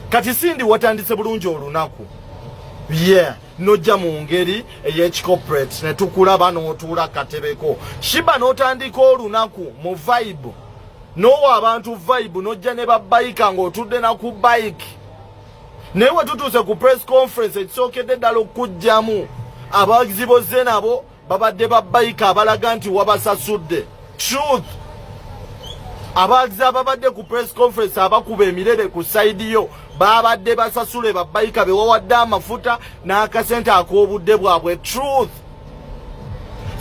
kati Sindi watandise bulungi olunaku nojja mu ngeri ey'ekicorporate ne tukulaba n'otuula katebeko. Sheebah n'otandika olunaku mu vibe n'owa abantu vibe nojja ne babayika ng'otudde na ku bike. Naye we tutuuse ku press conference ekisookedde ddala okujjamu abawagizi bozze nabo babadde babayika abalaga nti wabasasudde. Truth. Abawagizi ababadde ku press conference abakuba emirere ku side yo babadde basasule babayika bewawadde amafuta n'akasente ak'obudde bwabwe. Truth.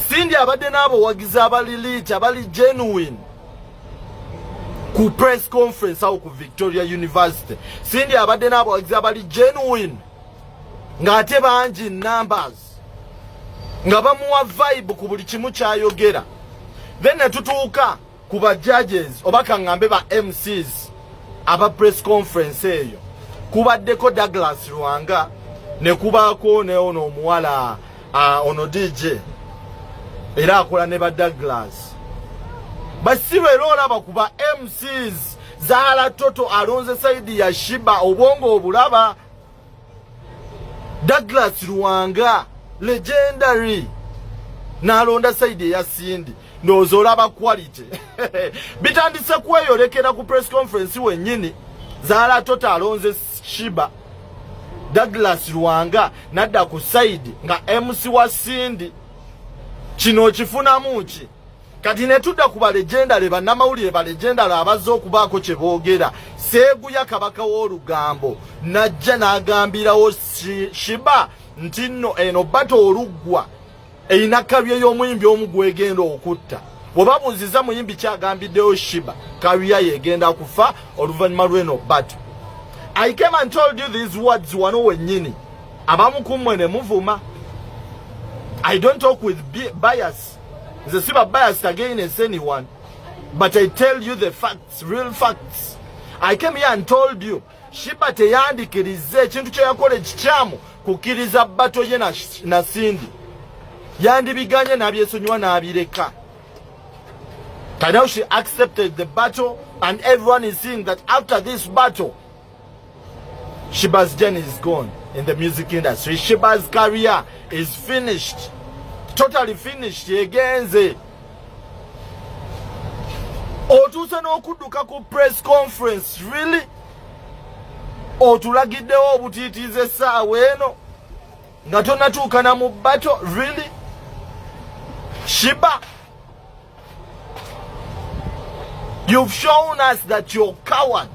Sindi abadde n'abo wagizi abali lit abali genuine ku press conference awo ku Victoria University. Sindi abadde n'abo wagizi abali genuine ng'ate bangi numbers nga bamuwa vibe ku buli kimu kyayogera. Then ne tutuuka ku ba judges oba kaŋŋambe ba MCs aba press conference eyo. Kubaddeko Douglas Lwanga ne kubaako ne ono omuwala ono DJ era akola ne ba Douglas. Basibe olaba kuba MCs Zala Toto alonze saidi ya Sheebah obwongo obulaba. Douglas Lwanga legendary n'alonda saidi ya Sindi ndowooza olaba quality. Bitandise kweyolekera ku press conference wennyini. Zala Toto alonze Sheebah, Douglas Lwanga nadda ku side nga MC wa Sindi. Kino kifunamu ki? Kati ne tudda ku balegendale bannamawulire balegendale abazze okubaako kye boogera. Seeguya kabaka w'olugambo najja n'agambirawo Sheebah nti nno eno bato oluggwa eyina kabye y'omuyimbi omu gwegenda okutta. Bwebabuuziza muyimbi kyagambiddeyo Sheebah kabya yegenda kufa oluvannyuma lw'eno bato. I came and told you these words wano wennyini. Abamu kummwe ne muvuma. I don't talk with bias. Nze siba biased against anyone. But I tell you the facts, real facts. I came here and told you Sheebah teyandikirize ekintu kye yakola ekikyamu kukkiriza bato ye na Sindi. Yandibiganye n'abyesonyiwa n'abireka. But now she accepted the battle and everyone is seeing that after this battle Sheebah's journey is gone in the music industry. Sheebah's career is finished. Totally finished. Yegenze. Otuuse n'okudduka ku press conference. Really? Otulagiddewo obutiitiize essaawa eno nga tonnatuuka na mu battle. Really? Sheebah, you've shown us that you're coward.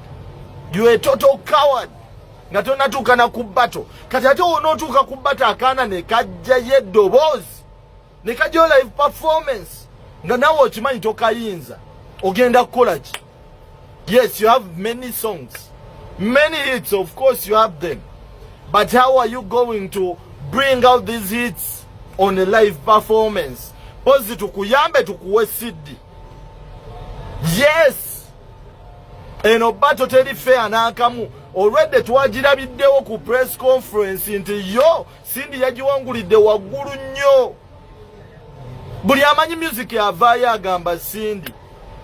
You're a total coward. Nga tonnatuuka na ku battle. Kati ate onootuuka ku battle akaana ne kajjayo eddoboozi ne kajjayo live performance nga nawe okimanyi tokayinza ogenda kukola ki? Yes, you have many songs, many hits, of course you have them, but how are you going to bring out these hits on a live performance? Pozi tukuyambe tukuwe CD. Yes, eno battle teri fair n'akamu. Already twagirabiddewo ku press conference nti yo Sindi yagiwangulidde waggulu nnyo. Buli amanyi music yavaayo agamba Sindi.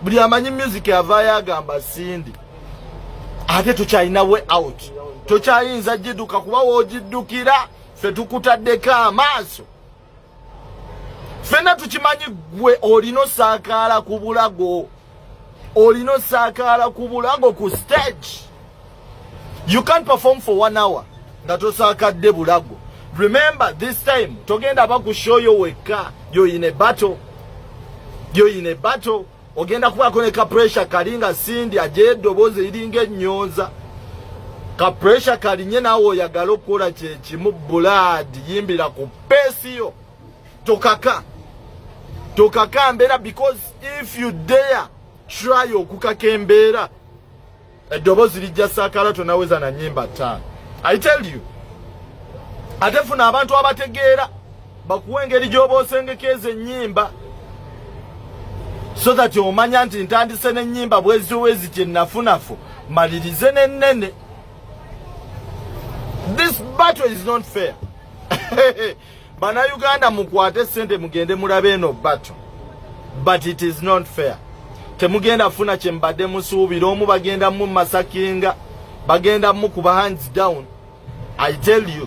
Buli amanyi music yavaayo agamba Sindi. Ate tukyalina way out. Tokyayinza gidduka kuba woogiddukira ffe tukutaddeko amaaso. Ffenna tukimanyi gwe olina osaakaala ku bulago. Olina osaakaala ku bulago ku stage. You can't perform for 1 hour nga tosaakadde bulago. Remember this time togenda bakushoyo weka. You're in a battle. You're in a battle. Ogenda kubaako ne ka pressure kalinga Sindi ajeyo eddoboozi eriringa ennyoza. Ka pressure kalinye naawe oyagala okukola kyekimu blood yimbira ku peesi yo. Tokaka mbeera, because if you dare try okukaka embeera eddoboozi lijja saakala tonaweza na nnyimba ttaano. I tell you. Ate funa abantu abategeera bakuwa engeri gy'oba osengekeeza ennyimba so that omanya nti ntandise n'ennyimba bwezi kye nafunafu malirize n'ennene. This battle is not fair. Bannayuganda mukwate ssente mugende mulabe eno battle. But it is not fair. Temugenda funa kye mbadde musuubira. Omu bagenda mu masakinga bagenda mukuba hands down. I tell you,